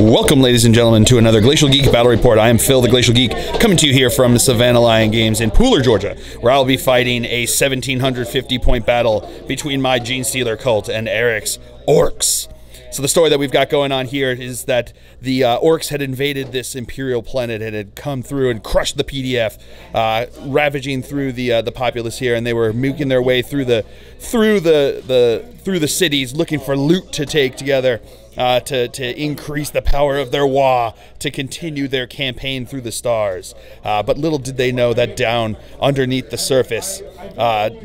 Welcome, ladies and gentlemen, to another Glacial Geek Battle Report. I am Phil, the Glacial Geek, coming to you here from Savannah Lion Games in Pooler, Georgia, where I'll be fighting a 1,750-point battle between my Genestealer Cult and Eric's Orks. So the story that we've got going on here is that the Orks had invaded this Imperial planet and had come through and crushed the PDF, ravaging through the populace here, and they were making their way through the cities, looking for loot to take together. To increase the power of their WAAAAAGHHH, to continue their campaign through the stars. But little did they know that down underneath the surface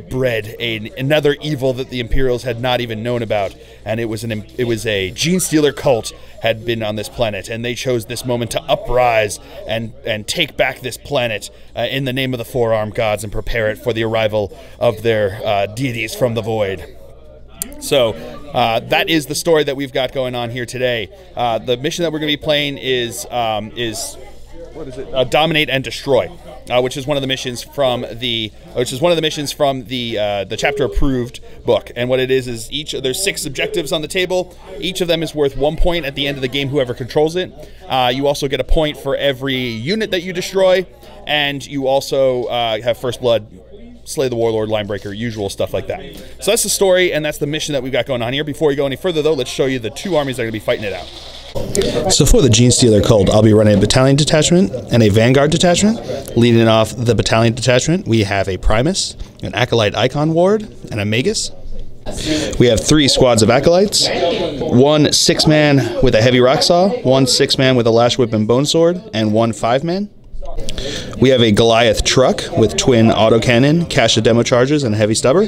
bred another evil that the Imperials had not even known about. And it was a Genestealer Cult had been on this planet, and they chose this moment to uprise and take back this planet in the name of the four-armed gods and prepare it for the arrival of their deities from the void. So that is the story that we've got going on here today. The mission that we're going to be playing is what is it? Dominate and Destroy, which is one of the missions from the chapter approved book. And what it is there's 6 objectives on the table. Each of them is worth 1 point at the end of the game. Whoever controls it. You also get a point for every unit that you destroy, and you also have first blood. Slay the Warlord, Linebreaker, usual stuff like that. So that's the story, and that's the mission that we've got going on here. Before we go any further, though, let's show you the 2 armies that are going to be fighting it out. So for the Genestealer Cult, I'll be running a battalion detachment and a vanguard detachment. Leading off the battalion detachment, we have a Primus, an Acolyte Icon Ward, and a Magus. We have 3 squads of Acolytes, 1 6-man with a Heavy Rock Saw, 1 6-man with a Lash Whip and Bone Sword, and 1 5-man. We have a Goliath truck with twin autocannon, cache of demo charges, and a heavy stubber.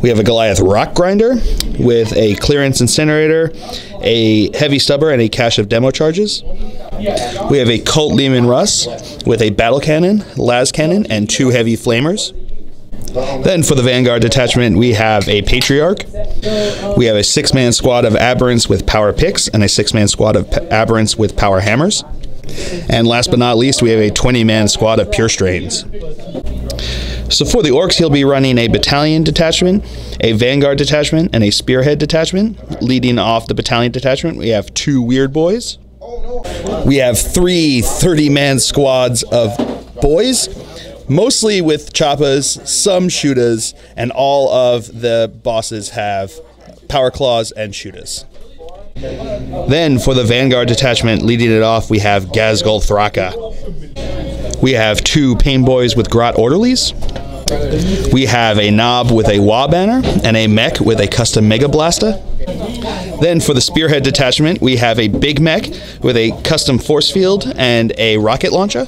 We have a Goliath rock grinder with a clearance incinerator, a heavy stubber, and a cache of demo charges. We have a Cult Leman Russ with a battle cannon, las cannon, and 2 heavy flamers. Then for the Vanguard detachment, we have a Patriarch. We have a 6-man squad of Aberrants with power picks and a 6-man squad of Aberrants with power hammers. And last but not least, we have a 20-man squad of Pure Strains. So for the Orks, he'll be running a battalion detachment, a Vanguard detachment, and a Spearhead detachment. Leading off the battalion detachment, we have 2 Weird Boys. We have 3 30-man squads of boys, mostly with choppas, some shootas, and all of the bosses have power claws and shootas. Then, for the Vanguard detachment, leading it off, we have Ghazghkull Thraka. We have 2 Pain Boys with Grot Orderlies. We have a Knob with a WAAAAAGHHH banner, and a Mech with a custom Mega Blaster. Then, for the Spearhead detachment, we have a Big Mech with a custom Force Field and a rocket launcher.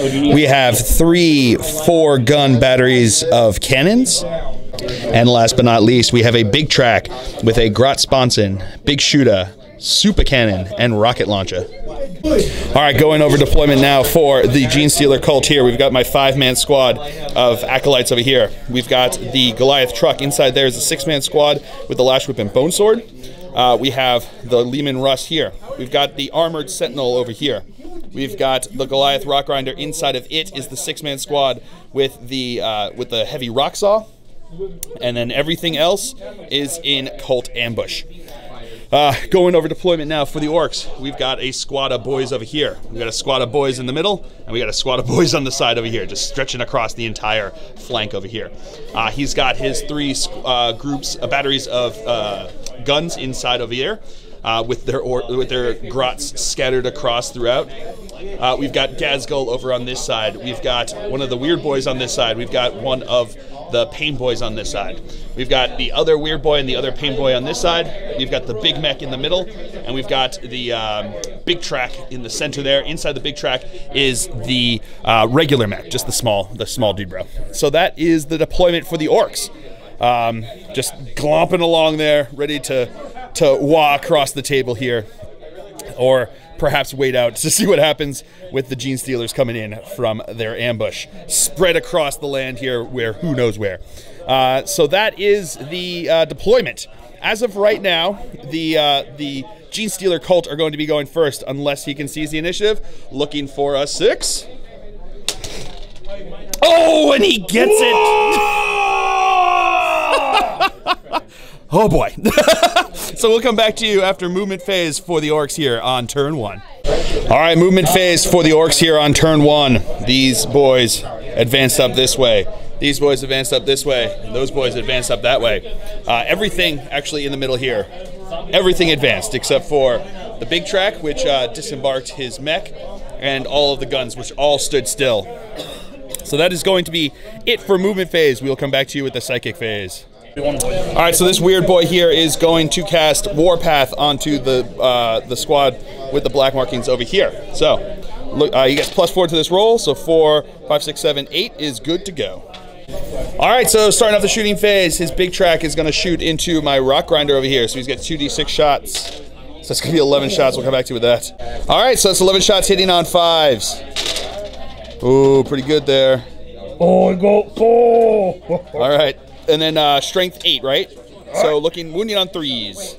We have 3 4-gun batteries of cannons. And last but not least, we have a Big Track with a Grot Sponson, Big Shooter, Super Cannon, and Rocket Launcher. Alright, going over deployment now for the Genestealer Cult here. We've got my 5-man squad of Acolytes over here. We've got the Goliath truck. Inside there is a 6-man squad with the Lash Whip and Bone Sword. We have the Leman Russ here. We've got the Armored Sentinel over here. We've got the Goliath Rock Grinder. Inside of it is the 6-man squad with the Heavy Rock Saw. And then everything else is in Cult Ambush. Going over deployment now for the Orks. We've got a squad of boys over here. We've got a squad of boys in the middle, and we got a squad of boys on the side over here, just stretching across the entire flank over here. He's got his 3 batteries of guns inside over here, with their grots scattered across throughout. We've got Ghazghkull over on this side. We've got one of the Weird Boys on this side. We've got one of the Pain Boys on this side. We've got the other Weird Boy and the other Pain Boy on this side. We've got the Big Mech in the middle, and we've got the Big Track in the center there. Inside the Big Track is the regular mech, just the small dude, bro. So that is the deployment for the Orks. Just glomping along there, ready to wah across the table here, or perhaps wait out to see what happens with the Genestealers coming in from their ambush, spread across the land here, where who knows where. So that is the deployment. As of right now, the Genestealer Cult are going to be going first, unless he can seize the initiative. Looking for a 6. Oh, and he gets it! Oh boy. So we'll come back to you after movement phase for the Orks here on turn 1. All right, movement phase for the Orks here on turn 1. These boys advanced up this way. These boys advanced up this way. And those boys advanced up that way. Everything actually in the middle here. Everything advanced except for the big track, which disembarked his mech, and all of the guns, which all stood still. So that is going to be it for movement phase. We'll come back to you with the psychic phase. All right, so this weird boy here is going to cast Warpath onto the squad with the black markings over here. So look, he gets +4 to this roll, so 4, 5, 6, 7, 8 is good to go. All right, so starting off the shooting phase, his big track is going to shoot into my rock grinder over here. So he's got 2d6 shots. So it's going to be 11 shots. We'll come back to you with that. All right, so it's 11 shots hitting on 5s. Ooh, pretty good there. Oh, I got 4. All right, and then strength 8, right? So looking wounding on 3s.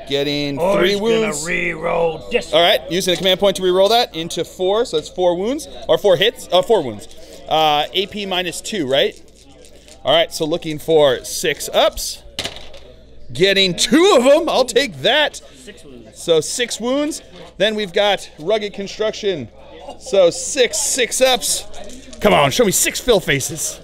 Getting 3 wounds. Gonna re-roll this. All right, using a command point to re-roll that into 4, so that's 4 wounds, or 4 hits, 4 wounds. AP -2, right? All right, so looking for 6 ups. Getting 2 of them, I'll take that. 6 wounds. So 6 wounds. Then we've got rugged construction. So 6 ups. Come on, show me 6 fill faces.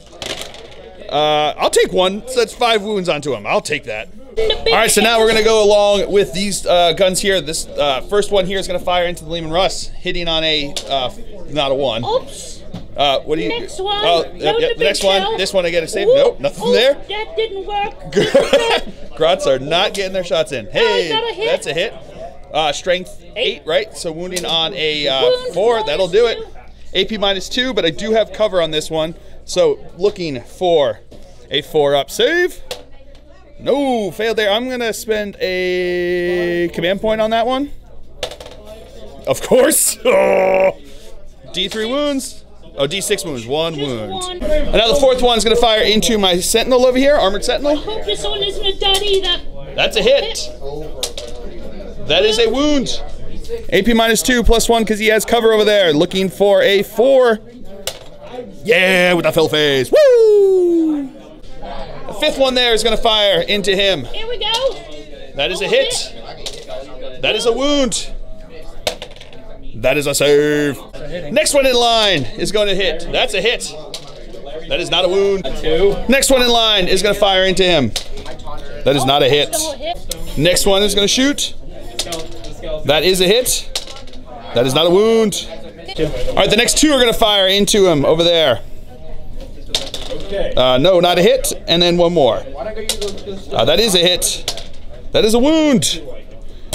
I'll take 1, so that's 5 wounds onto him. I'll take that. All right, so now we're gonna go along with these guns here. This first one here is gonna fire into the Lehman Russ, hitting on a, not a 1. Oops. What do you? Next one. Oh, the next one. This one I get a save. Nope, nothing there. That didn't work. Grots are not getting their shots in. Hey, that a hit? that's a hit. Strength 8, right? So wounding on a 4, that'll do it. AP -2, but I do have cover on this one. So looking for a 4-up save. No, failed there. I'm gonna spend a command point on that one. Of course. Oh. D3 wounds. Oh, D6 wounds, 1 wound. And now the 4th one's gonna fire into my sentinel over here, armored sentinel. Hope this one isn't a daddy. That's a hit. That is a wound. AP -2 +1 because he has cover over there. Looking for a 4. Yeah, with the fill phase. Woo! The 5th one there is gonna fire into him. Here we go. That is a hit. That is a wound. That is a save. Next one in line is going to hit. That's a hit. That is not a wound. Next one in line is going to fire into him. That is not a hit. Next one is going to shoot. That is a hit. That is not a wound. All right, the next 2 are going to fire into him over there. No, not a hit. And then 1 more. That is a hit. That is a wound.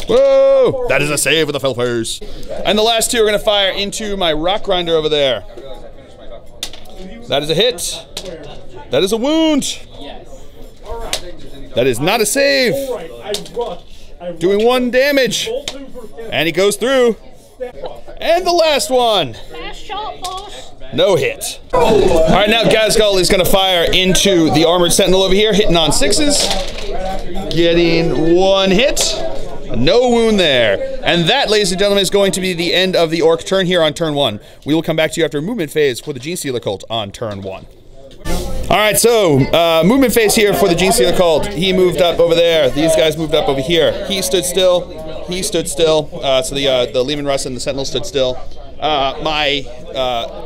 Whoa! That is a save with a fill phase. And the last 2 are going to fire into my rock grinder over there. That is a hit. That is a wound. That is not a save. Doing 1 damage. And he goes through. And the last one. Last shot, boss. No hit. All right, now Gazgul is going to fire into the armored sentinel over here, hitting on 6s. Getting 1 hit. No wound there. And that, ladies and gentlemen, is going to be the end of the Orc turn here on turn 1. We will come back to you after movement phase for the Genestealer Cult on turn 1. All right, so movement phase here for the Genestealer Cult. He moved up over there. These guys moved up over here. He stood still. He stood still. So the Lehman Russ and the Sentinel stood still. My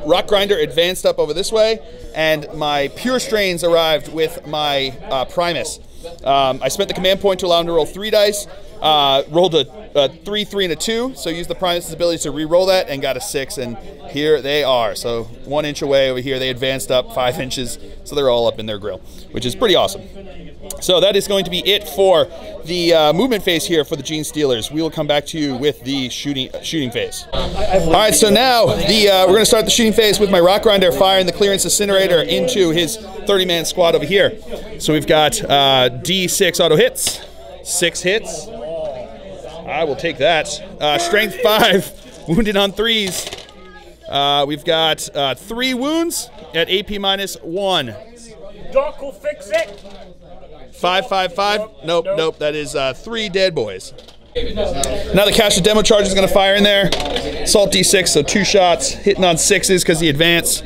rock grinder advanced up over this way, and my pure strains arrived with my Primus. I spent the command point to allow him to roll 3 dice. Rolled a 3, 3, and a 2, so used the Primus' ability to re-roll that and got a 6, and here they are. So 1 inch away over here, they advanced up 5 inches, so they're all up in their grill, which is pretty awesome. So that is going to be it for the movement phase here for the Genestealers. We will come back to you with the shooting phase. All right, so now we're going to start the shooting phase with my rock grinder firing the clearance incinerator into his 30-man squad over here. So we've got D6 auto hits, 6 hits. I will take that. Strength 5, wounded on 3s. We've got 3 wounds at AP -1. Doc will fix it. 5, 5, 5. Nope, nope. That is 3 dead boys. Now the cash of demo charge is going to fire in there. Salt D6, so 2 shots. Hitting on 6s because he advanced.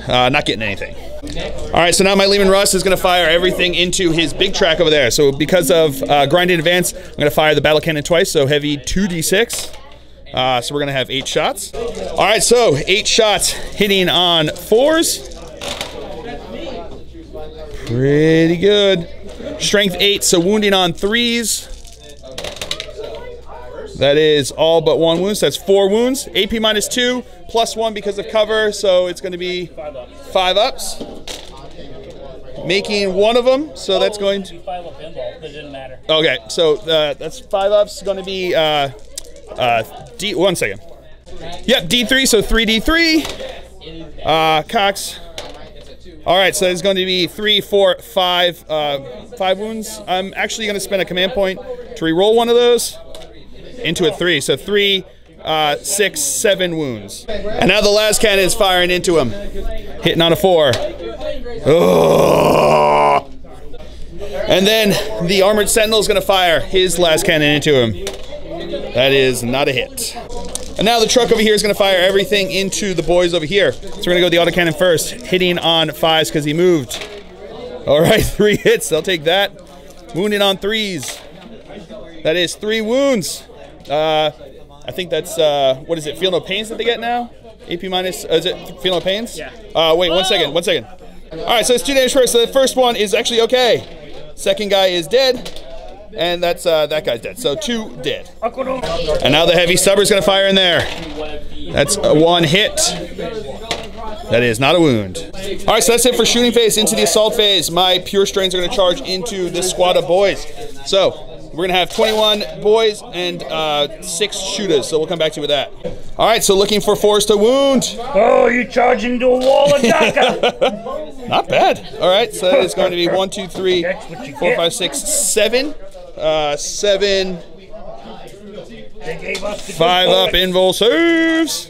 Not getting anything. All right, so now my Lehman Russ is going to fire everything into his big track over there. So because of grinding advance, I'm going to fire the battle cannon twice, so heavy 2d6. So we're going to have 8 shots. All right, so 8 shots hitting on 4s. Pretty good. Strength 8, so wounding on 3s. That is all but 1 wound, so that's 4 wounds. AP minus 2, plus 1 because of cover, so it's going to be 5 ups. Making 1 of them, so that's going to... 5 up pinball, but it didn't matter. Okay, so that's 5 ups, going to be... one second. Yep, D3, so 3D3. Cox. All right, so it's going to be 3, 4, 5, 5 wounds. I'm actually going to spend a command point to re-roll one of those into a 3. So 3, 6, 7 wounds. And now the last cannon is firing into him, hitting on a 4. Oh. And then the Armored Sentinel is going to fire his last cannon into him. That is not a hit. And now the truck over here is going to fire everything into the boys over here. So we're going to go with the autocannon first, hitting on 5s because he moved. All right, 3 hits. They'll take that. Wounding on 3s. That is 3 wounds. I think that's, what is it, Feel No Pains that they get now? AP minus, is it Feel No Pains? Yeah. Wait, 1 second. All right, so it's 2 damage first. So the first one is actually okay. Second guy is dead. And that's that guy's dead. So 2 dead. And now the heavy stubber is going to fire in there. That's a 1 hit. That is not a wound. All right, so that's it for shooting phase. Into the assault phase, my pure strains are going to charge into this squad of boys. So we're going to have 21 boys and 6 shooters. So we'll come back to you with that. All right, so looking for 4s to wound. Oh, you charge into a wall of Daka. Not bad. All right, so that is going to be 1, 2, 3, 4, 5, 6, 7. 7. 5 up invul saves.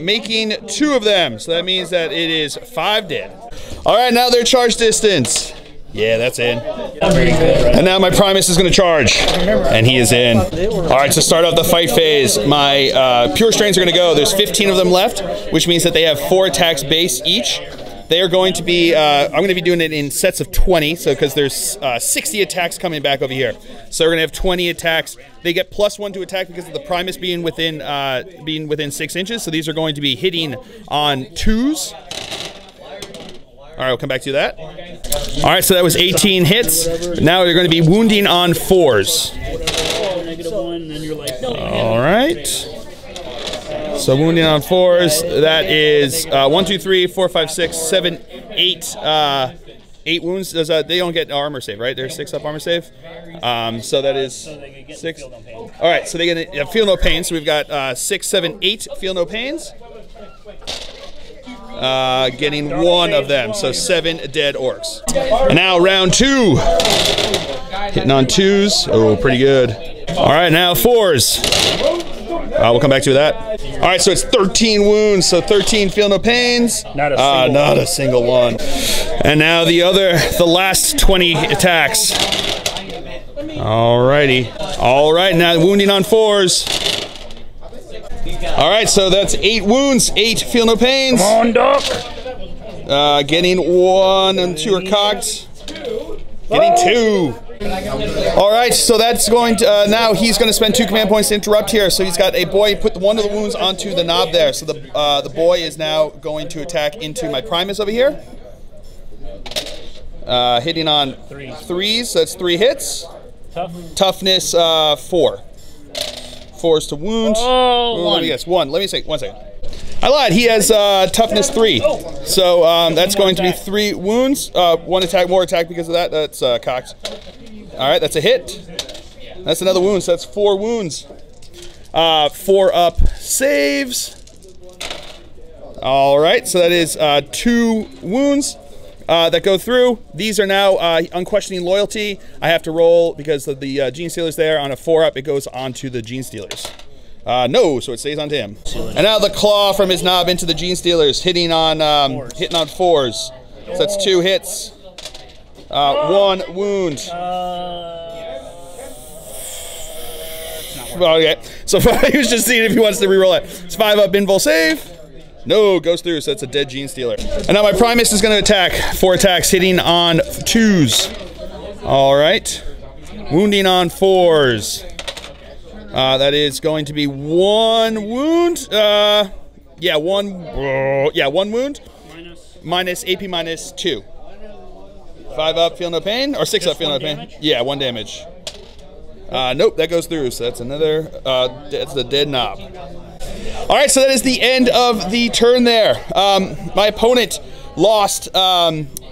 Making 2 of them. So that means that it is 5 dead. All right, now their charge distance. Yeah, that's in. And now my Primus is going to charge. And he is in. All right, to start off the fight phase, my pure strains are going to go. There's 15 of them left, which means that they have 4 attacks base each. They are going to be, I'm going to be doing it in sets of 20, so because there's 60 attacks coming back over here. So we're going to have 20 attacks. They get +1 to attack because of the Primus being within 6 inches, so these are going to be hitting on 2s. All right, we'll come back to that. All right, so that was 18 hits. Now they're going to be wounding on 4s. All right. So wounding on 4s, that is 1, 2, 3, 4, 5, 6, 7, 8, 8 wounds. They don't get armor save, right? They're 6 up armor save. So that is 6. All right, so they get Feel No Pain. So we've got 6, 7, 8 Feel No Pains. Getting 1 of them, so 7 dead orcs. And now round 2. Hitting on 2s. Oh, pretty good. All right, now 4s. We'll come back to that. All right, so it's 13 wounds, so 13 Feel No Pains. Not a single one. And now the last 20 attacks. Alrighty. All right, now wounding on 4s. All right, so that's 8 wounds, 8 Feel No Pains. Come on, Doc. Getting 1 and 2 are cocked. Getting 2. All right, so that's going to, now he's going to spend 2 command points to interrupt here. So he's got a boy, put one of the wounds onto the knob there. So the boy is now going to attack into my Primus over here. Hitting on 3s, so that's 3 hits. Toughness 4. 4s to wound. Oh, let me guess, 1. Let me say, 1 second. I lied, he has toughness 3. So that's going to be 3 wounds. 1 attack, more attack because of that. That's cocked. All right, that's a hit. That's another wound, so that's 4 wounds. 4 up saves. All right, so that is 2 wounds that go through. These are now unquestioning loyalty. I have to roll because of the Genestealers there. On a 4 up, it goes on to the Genestealers. No, so it stays on to him. And now the claw from his knob into the Genestealers, hitting on 4s. So that's 2 hits. 1 wound. Okay, so he was just seeing if he wants to reroll it. It's 5 up invul save. No, goes through, so that's a dead Genestealer. And now my Primus is going to attack. 4 attacks, hitting on 2s. All right. Wounding on 4s. That is going to be 1 wound. Yeah, 1 wound. Minus AP minus 2. 5 up, feel no pain. Or 6 up, feel no pain. Yeah, 1 damage. Nope, that goes through, so that's another, that's the dead knob. All right, so that is the end of the turn there. My opponent lost,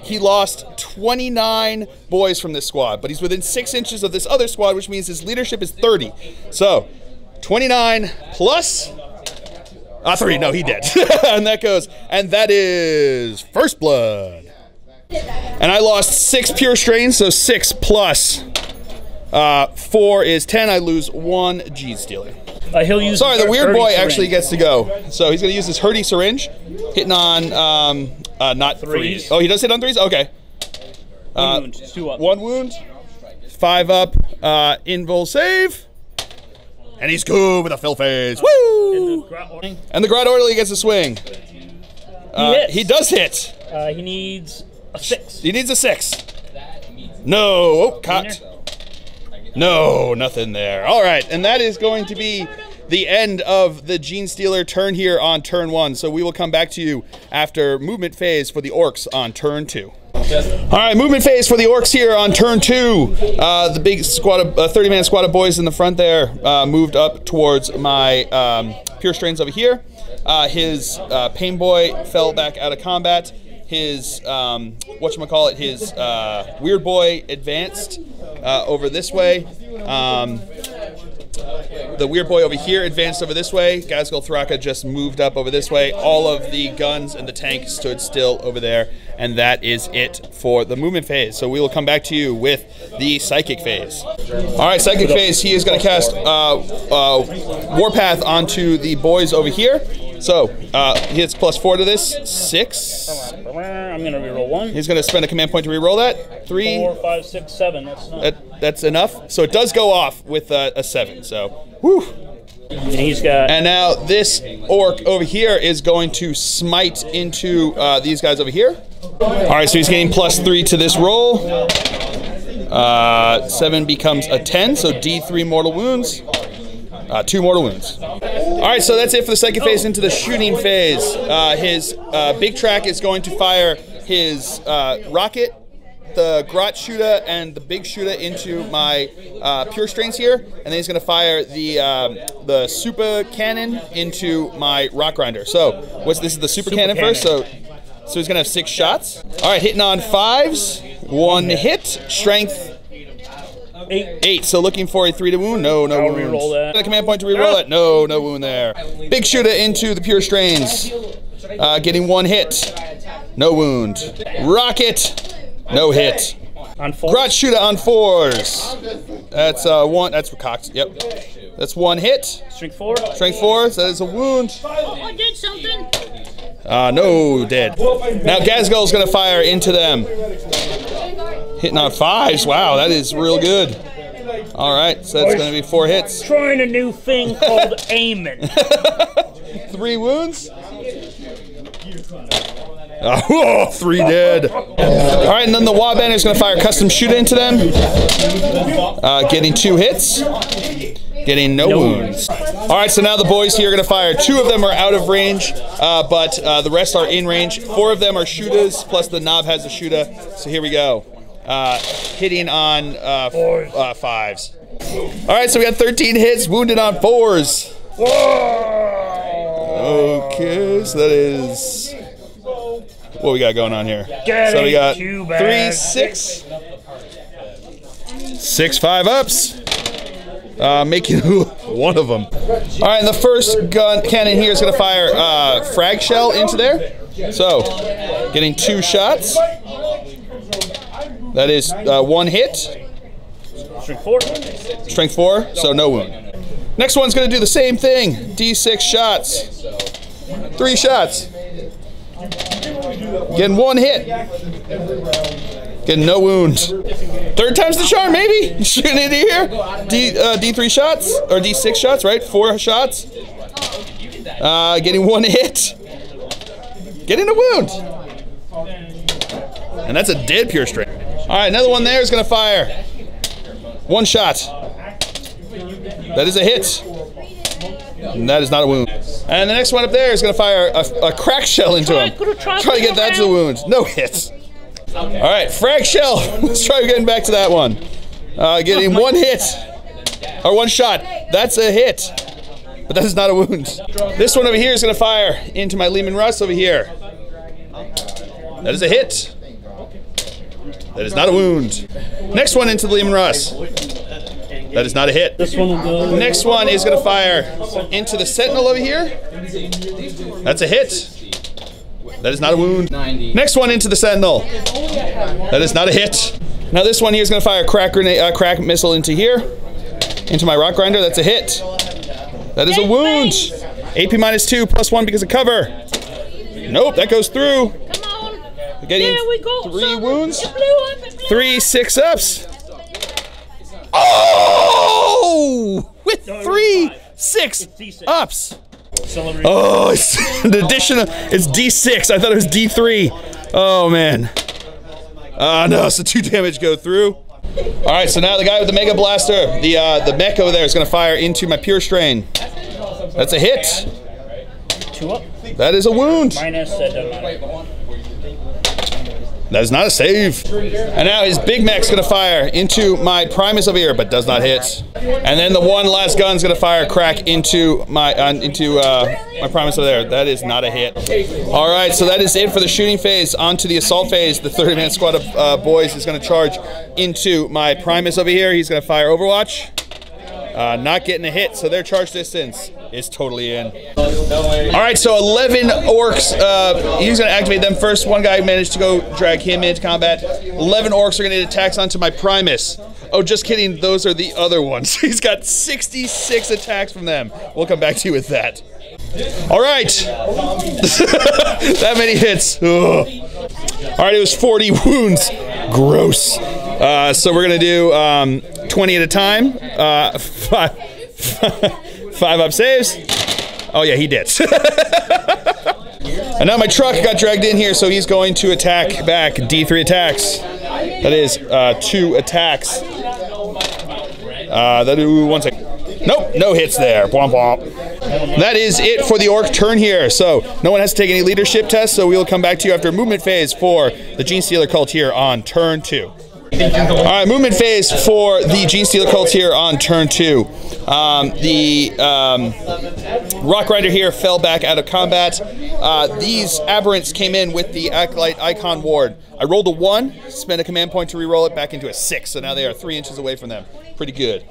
he lost 29 boys from this squad, but he's within 6 inches of this other squad, which means his leadership is 30. So, 29 plus 3, no, he did. And that is First Blood. And I lost 6 pure strains, so 6 plus 4 is 10. I lose 1 Genestealer. He'll use. Sorry, the weird boy actually gets to go. So he's going to use his Hurdy Syringe, hitting on not 3s. Oh, he does hit on 3s? Okay. 1 wound, 2 up. 1 wound, 5 up, invul save. And he's good with a fill phase. Woo! And the Grot Orderly gets a swing. He does hit. He needs a 6. He needs a 6. No. Oh, cocked. No, nothing there. All right, and that is going to be the end of the Genestealer turn here on turn 1. So we will come back to you after movement phase for the Orks on turn 2. All right, movement phase for the Orks here on turn 2. The big squad of 30-man squad of boys in the front there moved up towards my pure strains over here. His Pain Boy fell back out of combat. His whatchamacallit, his Weird Boy advanced over this way. The Weird Boy over here advanced over this way. Gazgul Thraka just moved up over this way. All of the guns and the tank stood still over there. And that is it for the movement phase. So we will come back to you with the psychic phase. All right, psychic phase. He is going to cast Warpath onto the boys over here. So he hits +4 to this. 6. I'm going to reroll 1. He's going to spend a command point to reroll that. 3. 4, 5, 6, 7. That's not. That's enough. So it does go off with a 7. So, whew. And he's got. And now this orc over here is going to smite into these guys over here. All right, so he's getting +3 to this roll. 7 becomes a 10, so D3 mortal wounds. 2 mortal wounds. All right, so that's it for the second phase. Into the shooting phase. His big track is going to fire his rocket, the Grot Shooter, and the big shooter into my pure strains here, and then he's going to fire the super cannon into my rock grinder. So this is the super cannon first. So he's going to have 6 shots. All right, hitting on 5s. 1 hit. Strength 8. So looking for a 3 to wound. No wound. Reroll that. A command point to reroll it. No wound there. Big shooter into the pure strains. Getting 1 hit. No wound. Rocket. No hit. On 4. Grot Shooter on 4s. That's 1. That's cocked. Yep. That's 1 hit. Strength 4. Strength 4. So that is a wound. I did something. No, dead. Now Gazgul's gonna fire into them. Hitting on 5s. Wow, that is real good. All right, so that's gonna be 4 hits. Trying a new thing called aiming. 3 wounds. 3 dead. All right, and then the Warband is going to fire custom shooter into them. Getting 2 hits. Getting no wounds. All right, so now the boys here are going to fire. 2 of them are out of range, but the rest are in range. 4 of them are shooters, plus the knob has a shooter. So here we go. Hitting on 5s. All right, so we got 13 hits, wounded on 4s. Okay, so that is... what we got going on here? So we got 3, 6. 6 5-ups. Making one of them. All right, and the first cannon here is going to fire frag shell into there. So, getting 2 shots. That is 1 hit. Strength 4. Strength 4, so no wound. Next one's going to do the same thing. D6 shots. 3 shots. Getting 1 hit. Getting no wound. 3rd time's the charm, maybe? Shooting into here. D3 shots, or D6 shots, right? 4 shots. Getting 1 hit. Getting a wound. And that's a dead pure strain. All right, another one there is going to fire. One shot. That is a hit. And that is not a wound. And the next one up there is going to fire a crack shell into him. Try to get that to the wound. No hits. All right, frag shell. Let's try getting back to that one. Getting one hit. Or one shot. That's a hit. But that is not a wound. This one over here is going to fire into my Leman Russ over here. That is a hit. That is not a wound. Next one into the Leman Russ. That is not a hit. This one will go. Next one is going to fire into the Sentinel over here. That's a hit. That is not a wound. Next one into the Sentinel. That is not a hit. Now this one here is going to fire a crack grenade, crack missile into here. Into my Rock Grinder. That's a hit. That is a wound. AP -2 +1 because of cover. Nope, that goes through. Come on. Getting There we go. 3 wounds. It blew up. It blew 3 6-ups. Oh! With 3 6-ups. Oh, it's an additional. It's D6. I thought it was D3. Oh man. Oh no, so 2 damage go through. All right, so now the guy with the Mega Blaster, the mech over there, is going to fire into my Pure Strain. That's a hit. 2 up. That is a wound. Minus, doesn't matter. That is not a save. And now his Big Mech's going to fire into my Primus over here, but does not hit. And then the one last gun's going to fire crack into my Primus over there. That is not a hit. All right, so that is it for the shooting phase. On to the assault phase. The 30-man squad of boys is going to charge into my Primus over here. He's going to fire Overwatch. Not getting a hit, so their charge distance is totally in. All right, so 11 orcs. He's going to activate them first. One guy managed to go drag him into combat. 11 orcs are going to get attacks onto my Primus. Oh, just kidding. Those are the other ones. He's got 66 attacks from them. We'll come back to you with that. All right. That many hits. Ugh. All right, it was 40 wounds. Gross. So we're going to do 20 at a time. 5 up saves. Oh yeah, he did. And now my truck got dragged in here, so he's going to attack back. D3 attacks. That is 2 attacks. That is 1 second. Nope, no hits there. Womp womp. That is it for the orc turn here. So no one has to take any leadership tests, so we will come back to you after movement phase for the Genestealer Cult here on turn 2. All right, movement phase for the Genestealer Cult here on turn 2. The Rock Rider here fell back out of combat. These aberrants came in with the Acolyte Icon Ward. I rolled a 1, spent a command point to re-roll it back into a 6, so now they are 3 inches away from them. Pretty good.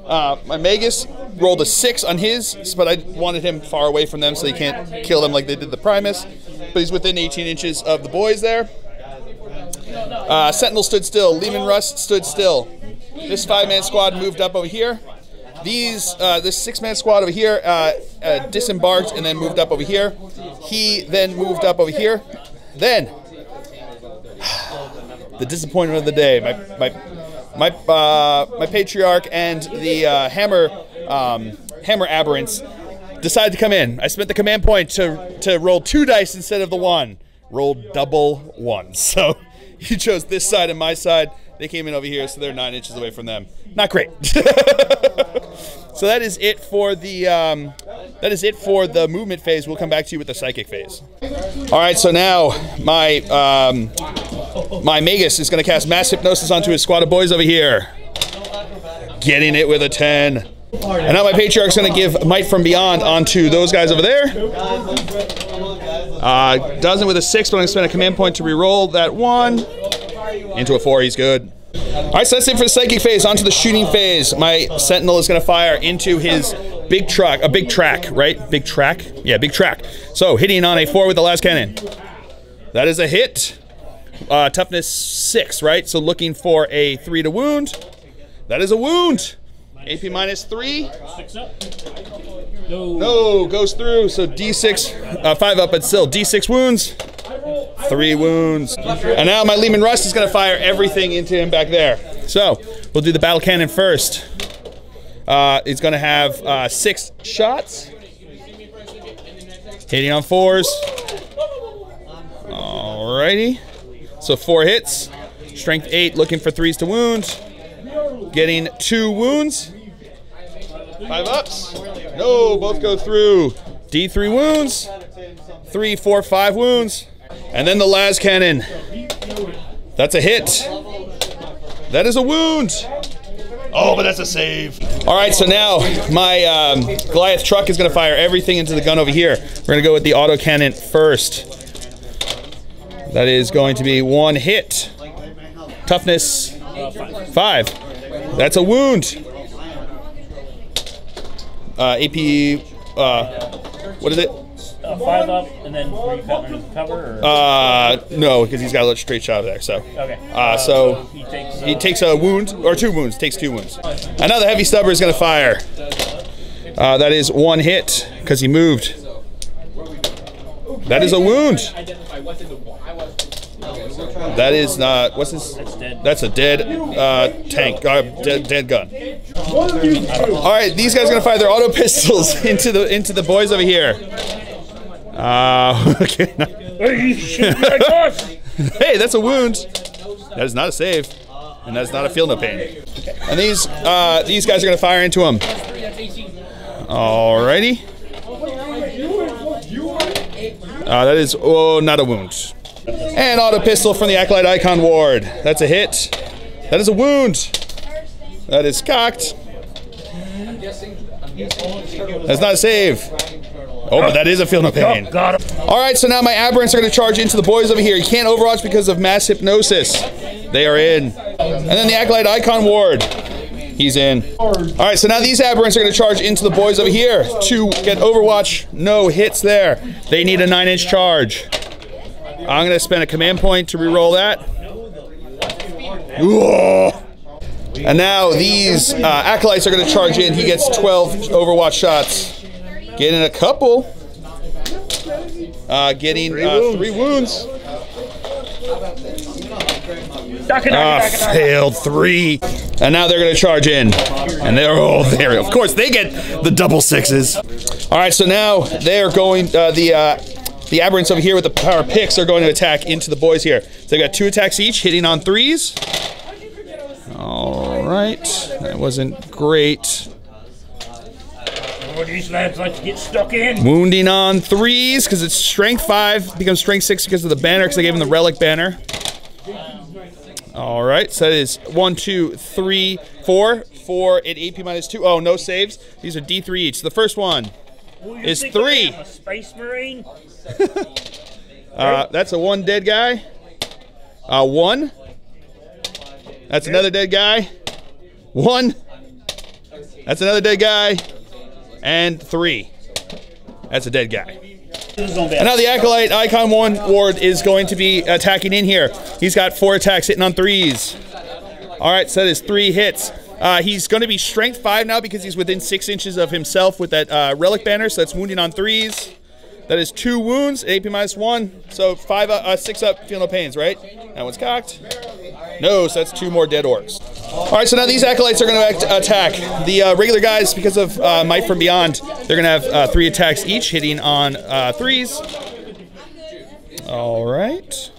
My Magus rolled a 6 on his, but I wanted him far away from them so he can't kill them like they did the Primus. But he's within 18 inches of the boys there. Sentinel stood still. Leman Russ stood still. This 5-man squad moved up over here. This 6-man squad over here disembarked and then moved up over here. He then moved up over here. Then the disappointment of the day. My Patriarch and the Hammer Aberrants decided to come in. I spent the command point to roll 2 dice instead of the 1. Rolled double 1s. So he chose this side and my side. They came in over here, so they're 9 inches away from them. Not great. So that is it for the movement phase. We'll come back to you with the psychic phase. All right, so now my Magus is going to cast Mass Hypnosis onto his squad of boys over here. Getting it with a 10. And now my Patriarch's going to give Might from Beyond onto those guys over there. Does it with a 6, but I'm going to spend a command point to re-roll that 1. Into a 4, he's good. Alright, so that's it for the psychic phase. On to the shooting phase. My Sentinel is going to fire into his big track, right? Big track? Yeah, big track. So, hitting on a 4 with the last cannon. That is a hit. Toughness 6, right? So looking for a 3 to wound. That is a wound. AP -3. 6 up. No, goes through. So D6, 5 up, but still D6 wounds. 3 wounds. And now my Leman Russ is going to fire everything into him back there. So we'll do the battle cannon first. It's going to have 6 shots. Hitting on 4s. Alrighty. So 4 hits. Strength 8, looking for 3s to wound. Getting 2 wounds. 5 ups. No, both go through. D3 wounds. 3, 4, 5 wounds. And then the las cannon. That's a hit. That is a wound. Oh, but that's a save. All right, so now my Goliath truck is going to fire everything into the gun over here. We're going to go with the autocannon first. That is going to be 1 hit. Toughness 5. That's a wound. AP, what is it? 5 up and then 3 cover? Or? No, because he's got a straight shot there. So, Okay. so he takes a wound, or 2 wounds. Takes 2 wounds. Another heavy stubber is going to fire. That is 1 hit because he moved. That is a wound. That is not. What's this? That's dead. That's a dead tank. Dead gun. All right, these guys are going to fire their auto pistols into the boys over here. Okay. Hey, that's a wound. That is not a save, and that's not a feel no pain. And these guys are gonna fire into him. Alrighty. That is not a wound. And auto pistol from the Acolyte Icon Ward. That's a hit. That is a wound. That is cocked. That's not a save. Oh, but that is a feel no pain. All right, so now my aberrants are going to charge into the boys over here. You can't overwatch because of mass hypnosis. They are in. And then the Acolyte Icon Ward. He's in. All right, so now these aberrants are going to charge into the boys over here to get overwatch. No hits there. They need a 9-inch charge. I'm going to spend a command point to reroll that. Ooh. And now these acolytes are going to charge in. He gets 12 overwatch shots. Getting a couple. Getting 3 wounds. Failed 3. And now they're going to charge in. And they're all there. Of course, they get the double 6s. All right, so now they're going, the aberrants over here with the power picks are going to attack into the boys here. So they got 2 attacks each, hitting on 3s. All right, that wasn't great. Oh, these lads like to get stuck in. Wounding on 3s because it's strength 5, becomes strength 6 because of the banner, because I gave him the relic banner. All right, so that is 1, 2, 3, 4. 4 at AP -2. Oh, no saves. These are D3 each. The first one is 3. A Space Marine. That's a 1 dead guy. 1. That's another dead guy. 1. That's another dead guy. And 3. That's a dead guy. And now the Acolyte Icon 1 Ward is going to be attacking in here. He's got 4 attacks hitting on 3s. All right, so that is 3 hits. He's going to be strength 5 now because he's within 6 inches of himself with that relic banner, so that's wounding on 3s. That is 2 wounds, AP -1. So 6 up, feel no pains, right? That one's cocked. No, so that's 2 more dead orcs. All right, so now these acolytes are going to attack. The regular guys, because of Might from Beyond, they're going to have 3 attacks each, hitting on 3s. All right.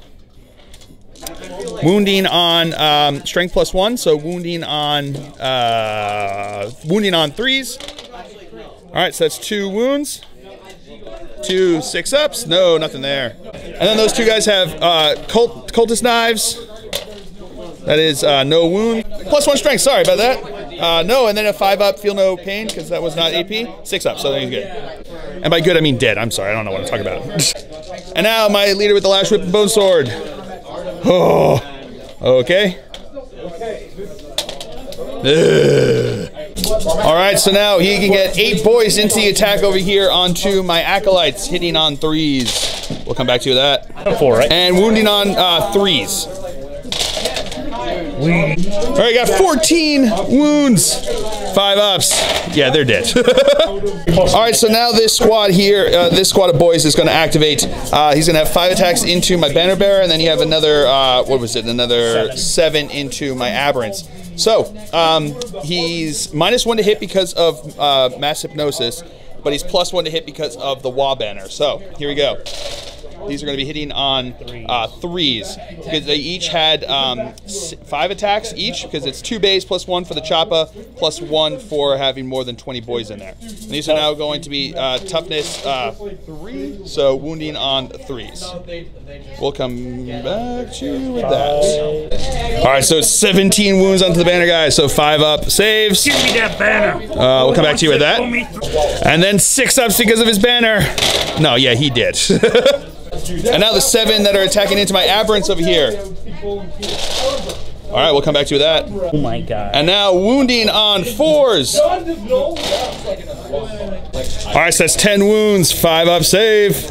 Wounding on strength +1, so wounding on 3s. All right, so that's 2 wounds. 2 6-ups. No, nothing there. And then those 2 guys have cultist knives. That is no wound. +1 strength. Sorry about that. No, and then a 5-up. Feel no pain because that was not AP. 6-up. So he's good. And by good I mean dead. I'm sorry. I don't know what I'm talking about. And now my leader with the Lash Whip and Bone Sword. Oh. Okay. All right, so now he can get 8 boys into the attack over here onto my acolytes, hitting on 3s. We'll come back to that. 4, right? And wounding on 3s. All right, got 14 wounds, 5-ups. Yeah, they're dead. All right, so now this squad here, this squad of boys is going to activate. He's going to have 5 attacks into my banner bearer, and then you have another, what was it? Another 7 into my aberrants. So, he's -1 to hit because of mass hypnosis, but he's +1 to hit because of the WAAAAAGHHH banner. So, here we go. These are going to be hitting on threes because they each had 5 attacks each because it's 2 base plus 1 for the choppa plus 1 for having more than 20 boys in there. And these are now going to be toughness 3, so wounding on 3s. We'll come back to you with that. All right, so 17 wounds onto the banner, guys. So 5 up saves. Give me that banner. We'll come back to you with that. And then 6 ups because of his banner. No, yeah, he did. And now the 7 that are attacking into my aberrants over here. All right, we'll come back to you with that. Oh my god. And now wounding on 4s. All right, so that's 10 wounds, 5 up save.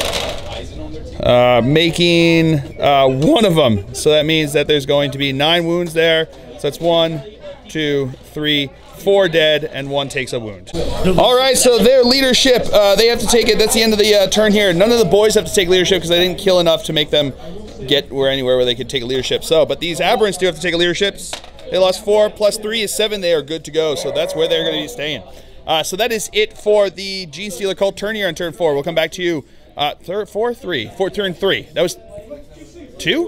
Making 1 of them. So that means that there's going to be 9 wounds there. So that's 1, 2, 3, 4 dead, and 1 takes a wound. All right, so their leadership, they have to take it. That's the end of the turn here. None of the boys have to take leadership because they didn't kill enough to make them get anywhere where they could take a leadership. So, but these aberrants do have to take a leadership. They lost 4 plus 3 is 7. They are good to go. So that's where they're going to be staying. So that is it for the Genestealer Cult turn here on turn 4. We'll come back to you. Turn 3. That was 2?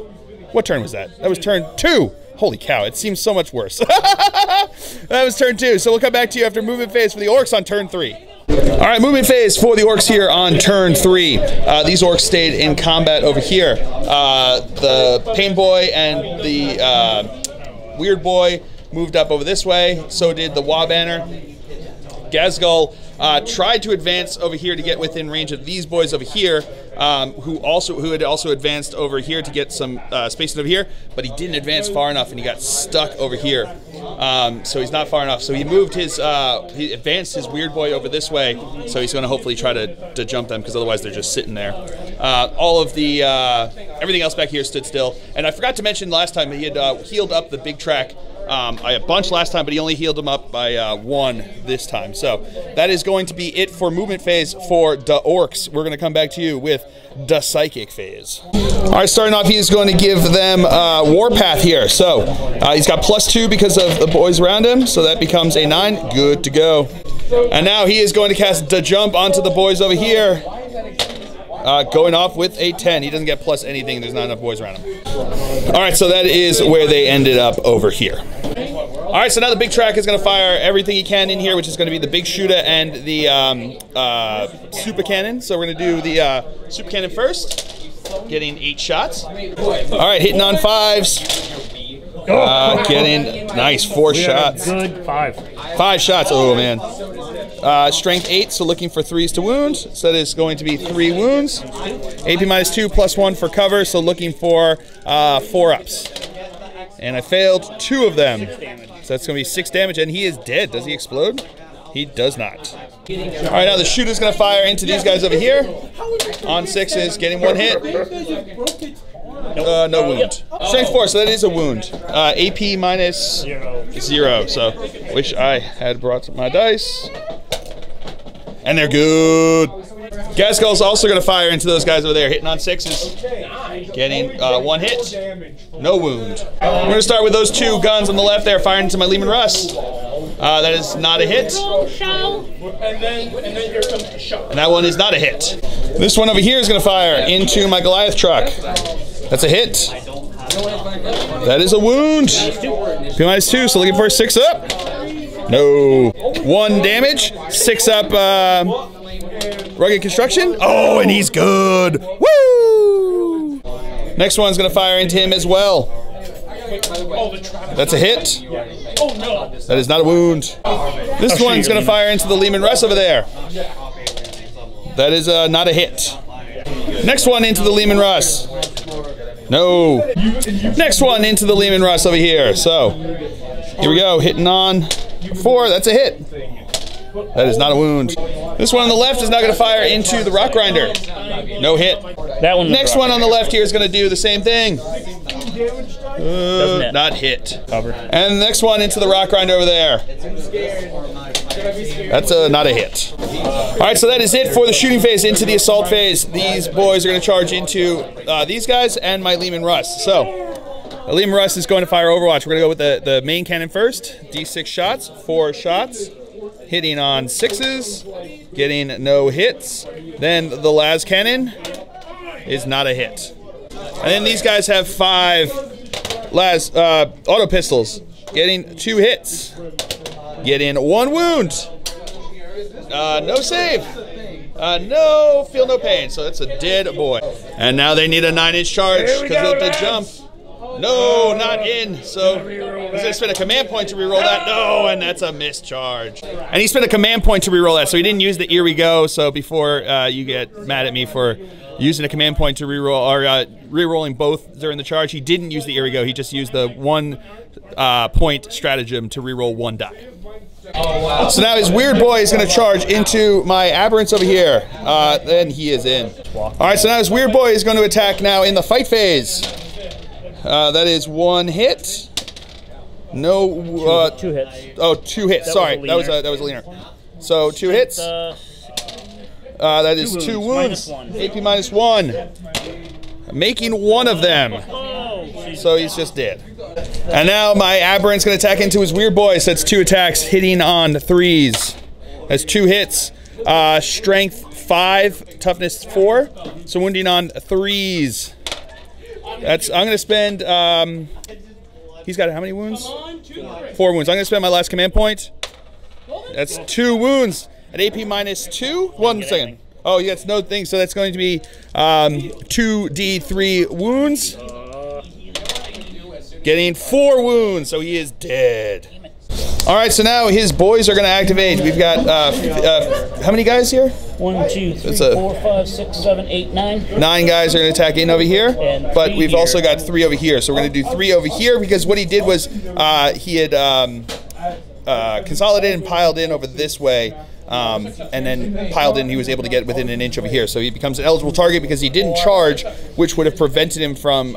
What turn was that? That was turn 2. Holy cow, it seems so much worse. That was turn 2. So we'll come back to you after movement phase for the Orks on turn 3. All right, movement phase for the Orks here on turn 3. These Orks stayed in combat over here. The Pain Boy and the Weird Boy moved up over this way. So did the WAAAAAGHHH banner. Gazgul tried to advance over here to get within range of these boys over here, who had also advanced over here to get some space over here, but he didn't advance far enough and he got stuck over here. So he's not far enough. So he moved his, he advanced his Weird Boy over this way. So he's going to hopefully try to jump them because otherwise they're just sitting there. All of the everything else back here stood still. And I forgot to mention last time he had healed up the big track. I had a bunch last time, but he only healed them up by 1 this time. So that is going to be it for movement phase for the Orks. We're going to come back to you with the psychic phase. All right, starting off, he is going to give them Warpath here. So he's got +2 because of the boys around him, so that becomes a 9. Good to go. And now he is going to cast the jump onto the boys over here. Going off with a 10. He doesn't get plus anything. There's not enough boys around him. All right, so that is where they ended up over here. All right, so now the big track is going to fire everything he can in here, which is going to be the big shooter and the super cannon. So we're going to do the super cannon first, getting 8 shots. All right, hitting on 5s. Getting nice 4 shots. Good 5. 5 shots. Oh man. Strength 8, so looking for 3s to wound. So that is going to be 3 wounds. AP -2 +1 for cover, so looking for 4 ups. And I failed 2 of them. So that's going to be 6 damage, and he is dead. Does he explode? He does not. All right, now the shooter's going to fire into these guys over here. On 6s, getting 1 hit. No wound. Strength 4, so that is a wound. AP -0, so wish I had brought my dice. And they're good. Gazgul's also going to fire into those guys over there, hitting on 6s. Getting 1 hit. No wound. We're going to start with those 2 guns on the left there, firing into my Leman Russ. That is not a hit. And that one is not a hit. This one over here is going to fire into my Goliath truck. That's a hit. That is a wound. P -2, so looking for a 6 up. No. 1 damage. 6 up rugged construction. Oh, and he's good. Woo! Next one's going to fire into him as well. That's a hit. That is not a wound. This one's going to fire into the Leman Russ over there. That is not a hit. Next one into the Leman Russ. No. Next one into the Leman Russ over here. So, here we go. Hitting on 4. That's a hit. That is not a wound. This one on the left is now going to fire into the Rock Grinder. No hit. That one. Next one on the left here is going to do the same thing. Not hit. Cover. And the next one into the Rock Grinder over there. That's not a hit. All right, so that is it for the shooting phase. Into the assault phase, these boys are going to charge into these guys and my Leman Russ. So, the Leman Russ is going to fire Overwatch. We're going to go with the main cannon first. D6 shots, 4 shots. Hitting on 6s, getting no hits. Then the las cannon, is not a hit. And then these guys have 5 auto pistols, getting 2 hits, getting 1 wound. No save. No, feel no pain. So that's a dead boy. And now they need a 9-inch charge because of the jump. No, not in. So he's going to spend a command point to reroll that. No, and that's a missed charge. And he spent a command point to reroll that. So he didn't use the Here We Go. So before you get mad at me for using a command point to reroll, or rerolling both during the charge, he didn't use the Here We Go. He just used the 1 point stratagem to reroll 1 die. Oh, wow. So now his weird boy is going to charge into my aberrants over here. Then he is in. All right, so now his weird boy is going to attack now in the fight phase. That is 1 hit. No. 2 hits. Oh, 2 hits. Sorry, that was a leaner. So 2 hits. That is 2 wounds. AP -1. Making 1 of them. So he's just dead. And now my aberrant's going to attack into his weird boy. So that's 2 attacks, hitting on 3s. That's 2 hits. Strength 5, toughness 4. So wounding on 3s. I'm going to spend. He's got how many wounds? 4 wounds. I'm going to spend my last command point. That's 2 wounds. At AP -2. 1 second. Oh, yeah, it's no thing. So that's going to be 2d3 wounds. Getting 4 wounds, so he is dead. All right, so now his boys are going to activate. We've got how many guys here? 1, 2, 3, 4, 5, 6, 7, 8, 9. 9 guys are going to attack in over here, but we've also got 3 over here. So we're going to do 3 over here because what he did was he had consolidated and piled in over this way. And then piled in, he was able to get within an inch over here. So he becomes an eligible target because he didn't charge, which would have prevented him from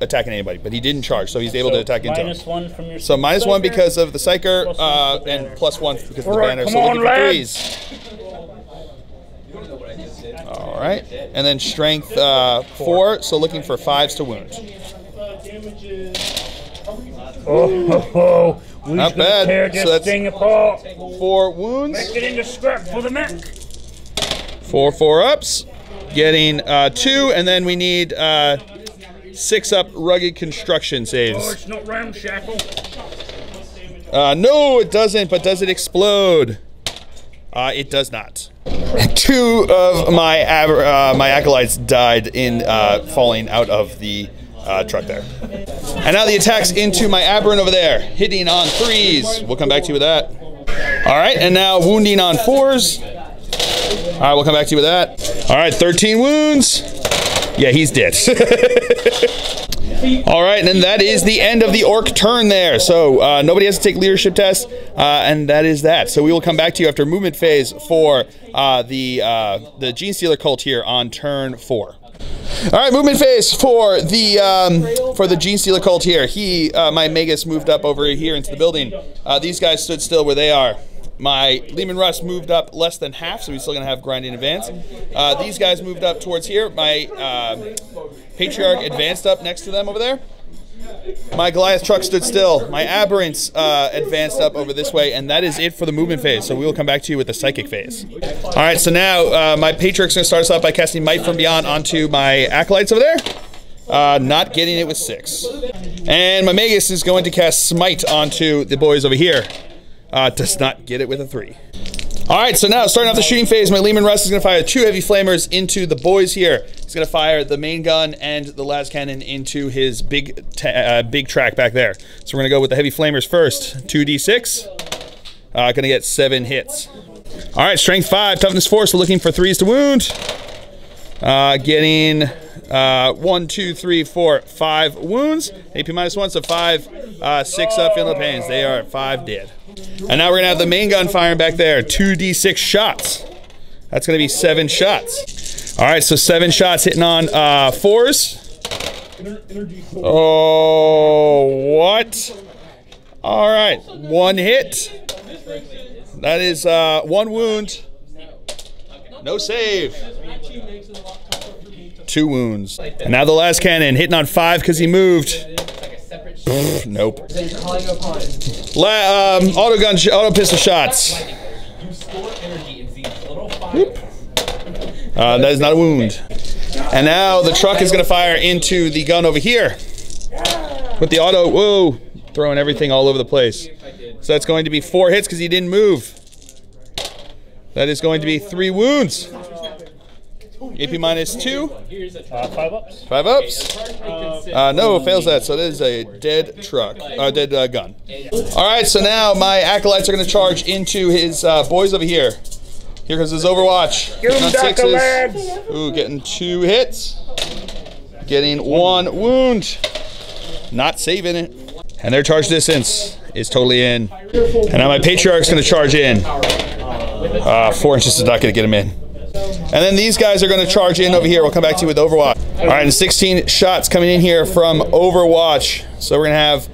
attacking anybody. But he didn't charge, so he's able to attack into him. -1 from your So -1 because of the Psyker, and +1 because of the banner. So looking for 3s. All right, and then strength 4. So looking for 5s to wound. Not bad. So that's 4 wounds. Make it into scrap for the mech. 4 4-ups. Getting 2, and then we need 6-up rugged construction saves. Oh, it's not ramshackle. No, it doesn't, but does it explode? It does not. 2 of my acolytes died in falling out of the truck there. And now the attacks into my aberrant over there, hitting on 3s. We'll come back to you with that. All right, and now wounding on 4s. All right, we'll come back to you with that. All right, 13 wounds. Yeah, he's dead. All right, and then that is the end of the orc turn there. So nobody has to take leadership tests, and that is that. So we will come back to you after movement phase for the Genestealer Cult here on turn 4. All right, movement phase for the Genestealer Cult here. My Magus moved up over here into the building. These guys stood still where they are. My Leman Russ moved up less than half, so he's still going to have grinding advance. These guys moved up towards here. My Patriarch advanced up next to them over there. My Goliath truck stood still. My Aberrants advanced up over this way, and that is it for the movement phase. So we will come back to you with the psychic phase. All right, so now my Patriarch's going to start us off by casting Might from Beyond onto my Acolytes over there. Not getting it with 6. And my Magus is going to cast Smite onto the boys over here. Does not get it with a 3. All right, so now starting off the shooting phase, my Leman Russ is going to fire 2 heavy flamers into the boys here. He's going to fire the main gun and the las cannon into his big track back there. So we're going to go with the heavy flamers first. 2d6. Going to get 7 hits. All right, strength 5, toughness 4, so looking for 3s to wound. Getting 1, 2, 3, 4, 5 wounds. AP -1, so 5, 6 up, feeling the pains. They are at 5 dead. And now we're going to have the main gun firing back there. 2d6 shots. That's going to be 7 shots. All right, so 7 shots hitting on 4s. Oh, what? All right, 1 hit. That is 1 wound. No save. 2 wounds. And now the las cannon hitting on 5 because he moved. Nope. Auto pistol shots. Whoop. That is not a wound. And now the truck is going to fire into the gun over here. With the auto, whoa, throwing everything all over the place. So that's going to be 4 hits because he didn't move. That is going to be 3 wounds. AP -2. 5 ups. 5 ups. No, fails that. So that is a dead truck. Dead gun. All right, so now my acolytes are going to charge into his boys over here. Here comes his Overwatch. Give him sixes. Ooh, getting 2 hits. Getting 1 wound. Not saving it. And their charge distance is totally in. And now my Patriarch's going to charge in. 4 inches is not going to get him in. And then these guys are going to charge in over here. We'll come back to you with Overwatch. All right, and 16 shots coming in here from Overwatch. So we're going to have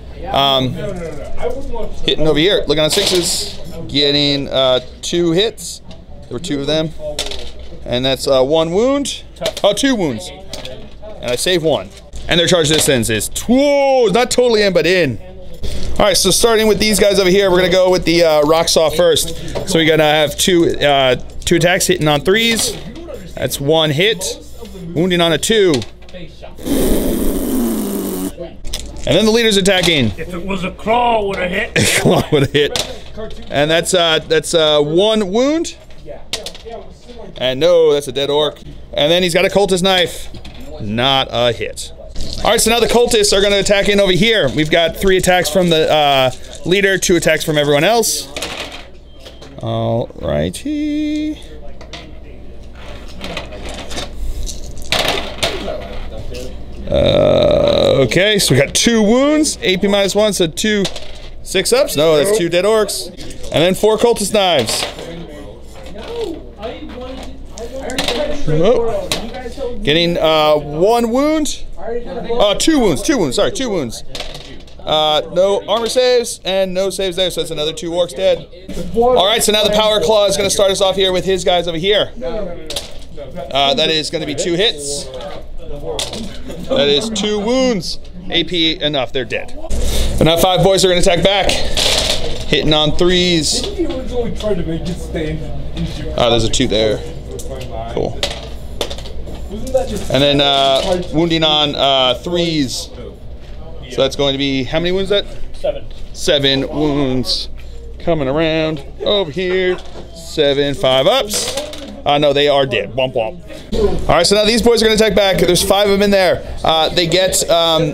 hitting over here. Looking on 6s. Getting 2 hits. There were 2 of them. And that's 1 wound. Oh, 2 wounds. And I saved 1. And their charge distance is not totally in, but in. All right, so starting with these guys over here, we're going to go with the Rock Saw first. So we're going to have 2 attacks hitting on 3s. That's 1 hit. Wounding on a 2. And then the leader's attacking. If it was a claw, would have hit. Claw would have hit. And that's 1 wound. And no, that's a dead orc. And then he's got a cultist knife. Not a hit. All right, so now the cultists are going to attack in over here. We've got 3 attacks from the leader, 2 attacks from everyone else. All righty. Okay, so we got 2 wounds, AP -1, so 2 6-ups. No, that's 2 dead orcs. And then 4 cultist knives. Oh. Getting 1 wound. 2 wounds. Sorry, 2 wounds. No armor saves and no saves there, so that's another 2 orcs dead. All right, so now the Power Claw is going to start us off here with his guys over here. That is going to be 2 hits. That is 2 wounds. AP enough, they're dead. And now 5 boys are going to attack back. Hitting on 3s. There's a 2 there. Cool. And then wounding on 3s. So that's going to be, how many wounds is that? 7. 7 wounds. Coming around over here. 7 5-ups. No, they are dead. Womp womp. All right, so now these boys are going to attack back. There's 5 of them in there. They get,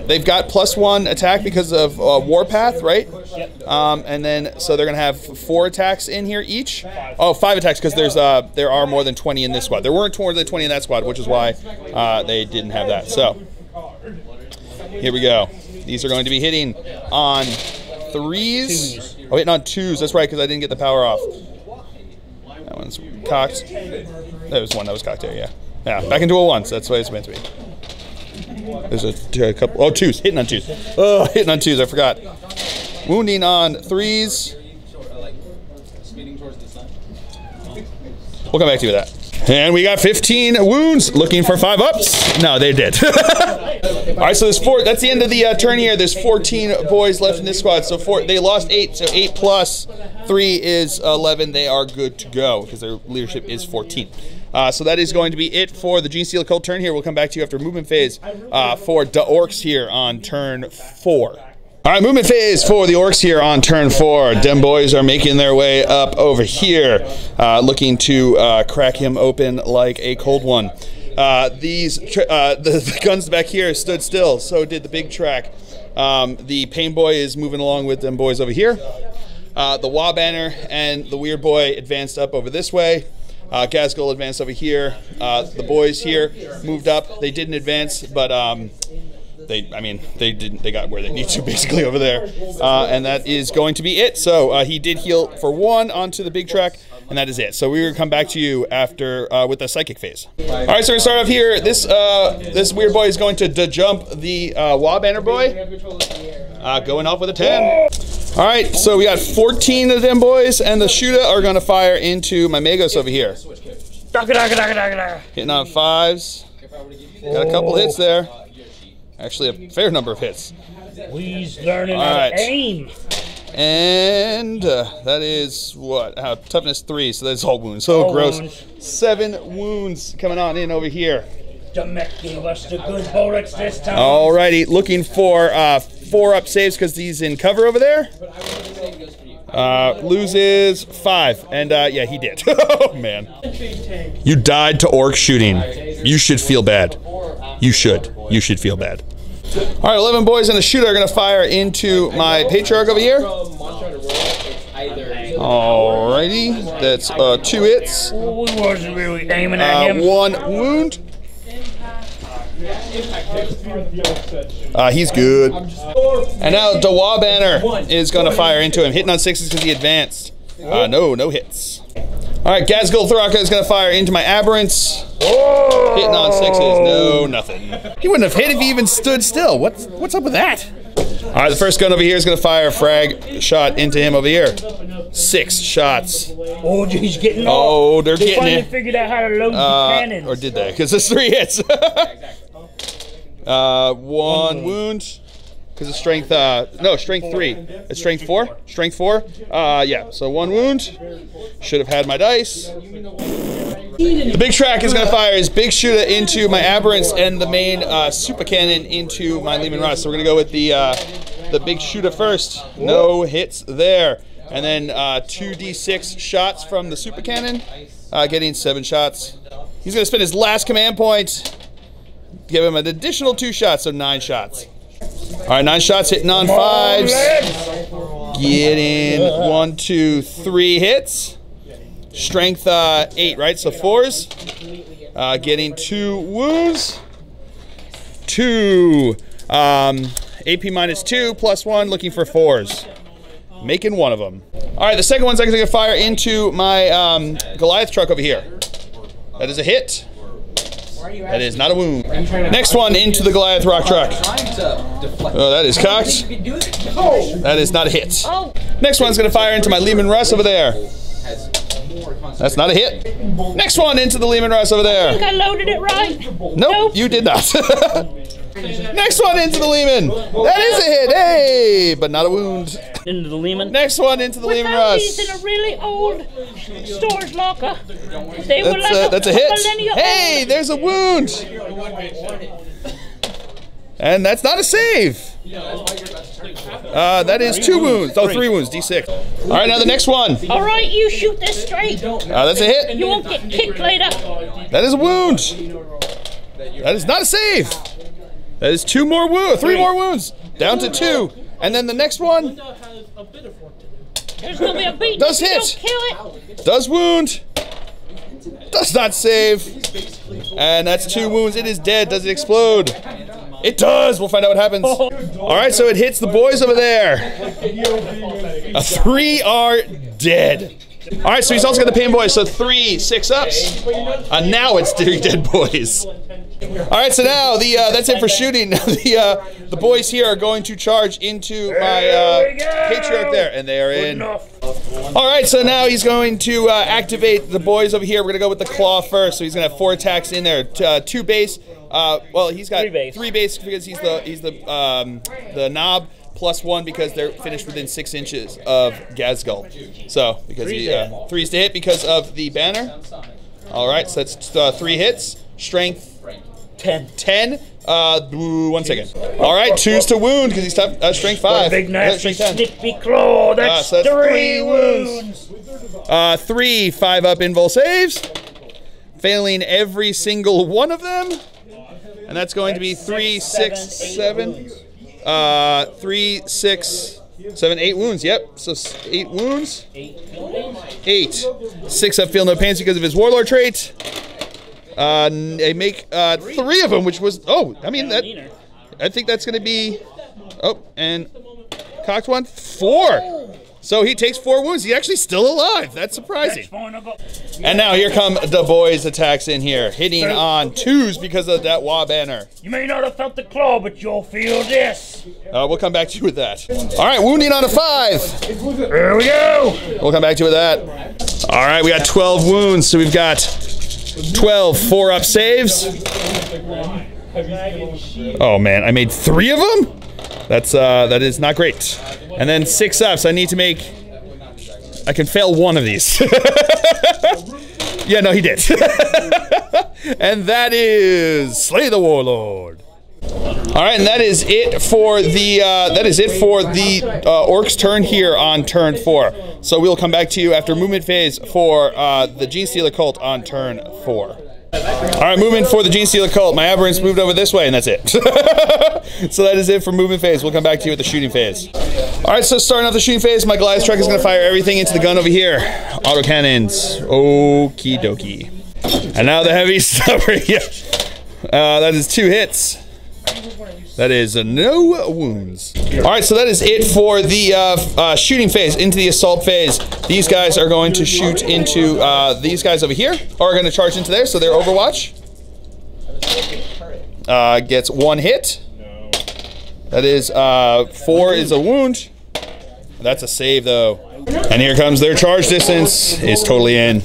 they've got +1 attack because of Warpath, right? Yep. And then, so they're going to have 4 attacks in here each. Oh, 5 attacks because there are more than 20 in this squad. There weren't more than 20 in that squad, which is why they didn't have that. So, here we go. These are going to be hitting on 3s. Oh, hitting on 2s. That's right, because I didn't get the power off. That one's cocked. There was one that was cocked there, yeah. Yeah, back into a 1, so that's the way it's meant to be. There's a couple, 2s, hitting on 2s. Oh, hitting on 2s, I forgot. Wounding on 3s. We'll come back to you with that. And we got 15 wounds, looking for 5-ups. No, they did. All right, so there's 4, that's the end of the turn here. There's 14 boys left in this squad. So they lost 8, so 8 plus 3 is 11. They are good to go because their leadership is 14. So that is going to be it for the Genestealer Cult turn here. We'll come back to you after movement phase for the Orks here on turn 4. All right, movement phase for the Orks here on turn 4. Dem boys are making their way up over here, looking to crack him open like a cold one. The guns back here stood still, so did the big track. The Pain Boy is moving along with them boys over here. The Wah Banner and the Weird Boy advanced up over this way. Gazgul advanced over here. The boys here moved up. They didn't advance, but they got where they need to basically over there. And that is going to be it. So he did heal for 1 onto the big track, and that is it. So we will come back to you after with the psychic phase. All right, so we're gonna start off here. This Weird Boy is going to jump the Wah Banner Boy, going off with a 10. All right, so we got 14 of them boys, and the Shuda are gonna fire into my Magos over here. Hitting on 5s. Got a couple hits there. Actually, a fair number of hits. He's learning how to aim. And that is what? Toughness 3, so that's all wounds. So all gross. Wounds. 7 wounds coming on in over here. The mech gave us the good bullets this time. Alrighty, looking for 4-up saves because he's in cover over there. Loses 5, and yeah, he did. Oh man, you died to orc shooting. You should feel bad. You should. You should feel bad. All right, 11 boys and a shooter are gonna fire into my patriarch over here. Alrighty, that's 2 hits. Oh, we wasn't really aiming at him. 1 wound. He's good. And now the WAAAAAGHHH is going to fire into him, hitting on 6s because he advanced. No hits. All right, Gazgul Thraka is going to fire into my aberrants. Hitting on 6s, no, nothing. He wouldn't have hit if he even stood still. What's up with that? All right, the first gun over here is going to fire a frag shot into him over here. 6 shots. Oh, he's getting off. Oh, they're getting finally it. figured out how to load the cannons. Or did they? Because it's 3 hits. 1 wound. Because it's strength, no, strength 3. It's strength 4? Strength 4? Yeah, so 1 wound. Should have had my dice. The big track is going to fire his big shooter into my aberrants and the main super cannon into my Leman Russ. So we're going to go with the big shooter first. No hits there. And then 2d6 shots from the super cannon, getting 7 shots. He's going to spend his last command point. Give him an additional 2 shots, so 9 shots. All right, 9 shots, hitting on 5s. Getting 1, 2, 3 hits. Strength 8, right? So 4s. Getting 2 wounds. 2. AP minus 2, plus 1, looking for 4s. Making 1 of them. All right, the second one's actually going to fire into my Goliath truck over here. That is a hit. That is not a wound. Next one into the Goliath rock truck. Oh, that is cocked. That is not a hit. Next one's going to fire into my Leman Russ over there. That's not a hit. Next one into the Leman Russ over there. I think I loaded it right. Nope, you did not. Next one into the Lehman. That is a hit. Hey, but not a wound. Into the Lehman. Next one into the Lehman Found Russ. these in a really old storage locker. They were like That's a hit. millennia Hey, old. there's a wound. And that's not a save. That is 2 wounds. Oh, 3 wounds. D6. All right, now the next one. All right, you shoot this straight. That's a hit. You won't get kicked later. That is a wound. That is not a save. That is 2 more wounds. 3 more wounds. Down to 2. And then the next one. There's gonna be a beat. Does if you hit. don't kill it. Does wound. Does not save. And that's 2 wounds. It is dead. Does it explode? It does. We'll find out what happens. All right, so it hits the boys over there. 3 are dead. All right, so he's also got the pain boys. So 3 6-ups. Now it's 3 dead boys. All right, so now that's it for shooting. Now the boys here are going to charge into my patriarch there, and they are in. All right, so now he's going to activate the boys over here. We're gonna go with the claw first. So he's gonna have 4 attacks in there. 2 base. Well, he's got 3 base because he's the knob. Plus 1 because they're finished within 6 inches of Gazgul. So because 3's to hit because of the banner. All right, so that's 3 hits. Strength 10. 1 second. All right, 2's to wound because he's tough. Strength 5. Big nasty Strength 10. snippy claw. That's, So that's 3 wounds. 3 5-up invul saves, failing every single one of them, and that's going to be 3 6 7. 3 6 7 8 wounds. Yep. So 8 wounds. 8. 6-up feel no pains because of his warlord trait. They make 3 of them, which was I think that's going to be and cocked 1 4. So he takes 4 wounds. He's actually still alive. That's surprising. And now here come the boys' attacks in here, hitting on 2s because of that WAAAAAGHHH banner. You may not have felt the claw, but you'll feel this. We'll come back to you with that. All right, wounding on a 5. Here we go. We'll come back to you with that. All right, we got 12 wounds, so we've got 12 4-up saves. Oh man, I made 3 of them? That is not great. And then 6-ups. I need to make. I can fail 1 of these. Yeah, no, he did. And that is Slay the Warlord. All right, and that is it for the Orks turn here on turn 4. So we'll come back to you after movement phase for the Genestealer Cult on turn 4. All right, movement for the Genestealer Cult. My aberrants moved over this way, and that's it. So that is it for movement phase. We'll come back to you at the shooting phase. All right, so starting off the shooting phase, my Goliath truck is going to fire everything into the gun over here. Autocannons. Okie dokie. And now the heavy stuff right here. That is 2 hits. That is no wounds. All right, so that is it for the shooting phase. Into the assault phase, these guys are going to shoot into these guys over here, or are going to charge into there, so they're Overwatch. Gets 1 hit. That is 4 is a wound. That's a save though. And here comes their charge distance. Is totally in.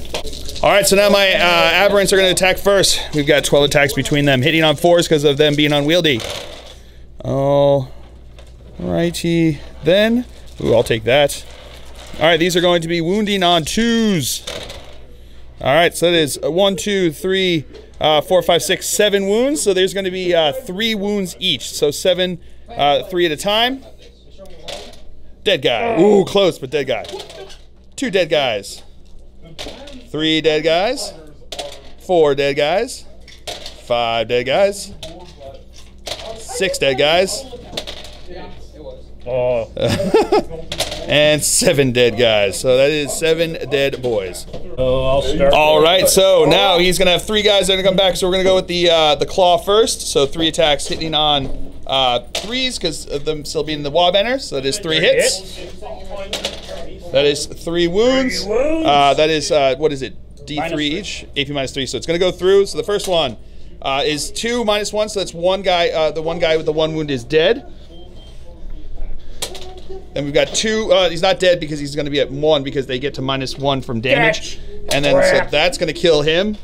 All right, so now my aberrants are going to attack first. We've got 12 attacks between them, hitting on 4s because of them being unwieldy. All righty then. Ooh, I'll take that. All right, these are going to be wounding on 2s. All right, so that is 1, 2, 3, 4, 5, 6, 7 wounds. So there's going to be 3 wounds each. So 7, 3 at a time. Dead guy. Ooh, close, but dead guy. 2 dead guys. 3 dead guys. 4 dead guys. 5 dead guys. 6 dead guys. Oh. And 7 dead guys. So that is 7 dead boys. Oh, I'll start. All right, so now he's gonna have 3 guys that are gonna come back. So we're gonna go with the claw first. So 3 attacks hitting on 3s because of them still being the WAAAAAGHHH banner. So that is 3 hits. That is 3 wounds. That is what is it? D3 each. AP -3. So it's gonna go through. So the first one is 2 -1. So that's 1 guy. The 1 guy with the 1 wound is dead. And we've got 2. He's not dead because he's going to be at 1 because they get to -1 from damage. And then so that's going to kill him.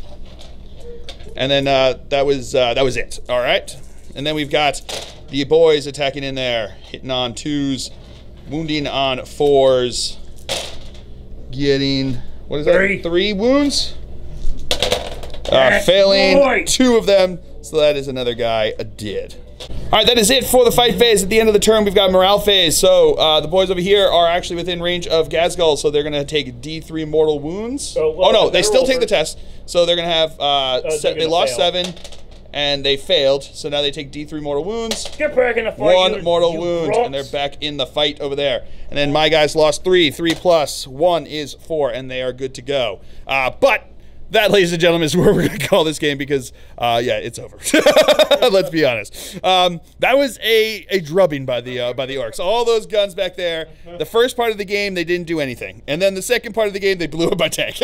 And then that was it. All right. And then we've got the boys attacking in there, hitting on 2s, wounding on 4s, getting what is that? 3 wounds. Failing 2 of them. So that is another guy dead. All right, that is it for the fight phase. At the end of the turn, we've got morale phase. So the boys over here are actually within range of Gazgul, so they're going to take D3 mortal wounds. Oh no, they still take the test. So they're going to have, they lost 7, and they failed. So now they take D3 mortal wounds. Get back in the fight. 1 mortal wound, and they're back in the fight over there. And then my guys lost 3. 3 plus 1 is 4, and they are good to go. But that, ladies and gentlemen, is where we're going to call this game because, yeah, it's over. Let's be honest. That was a drubbing by the Orks. All those guns back there. The first part of the game, they didn't do anything. And then the second part of the game, they blew up my tank.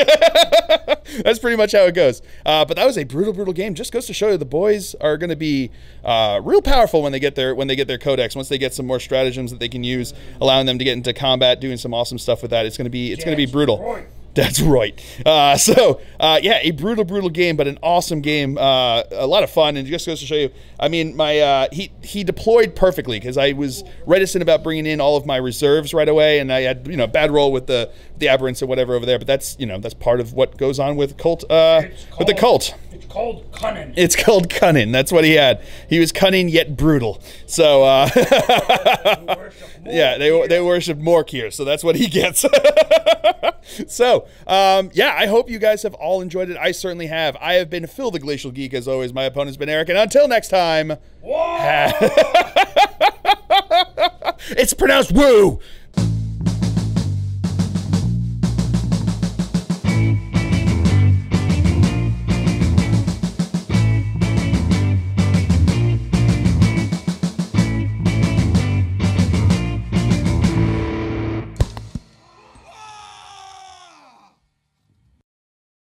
That's pretty much how it goes. But that was a brutal, brutal game. Just goes to show you the boys are going to be real powerful when they get their codex. Once they get some more stratagems that they can use, allowing them to get into combat, doing some awesome stuff with that. It's going to be brutal. That's right. Yeah, a brutal game, but an awesome game. A lot of fun, and it just goes to show you. I mean, my he deployed perfectly because I was reticent about bringing in all of my reserves right away, and I had bad roll with the aberrants or whatever over there. But that's that's part of what goes on with cult. With the cult. It's called cunning. It's called cunning. That's what he had. He was cunning yet brutal. So yeah, they worship Mork here, so that's what he gets. So, yeah, I hope you guys have all enjoyed it. I certainly have. I have been Phil the Glacial Geek, as always. My opponent's been Eric, and until next time... It's pronounced woo!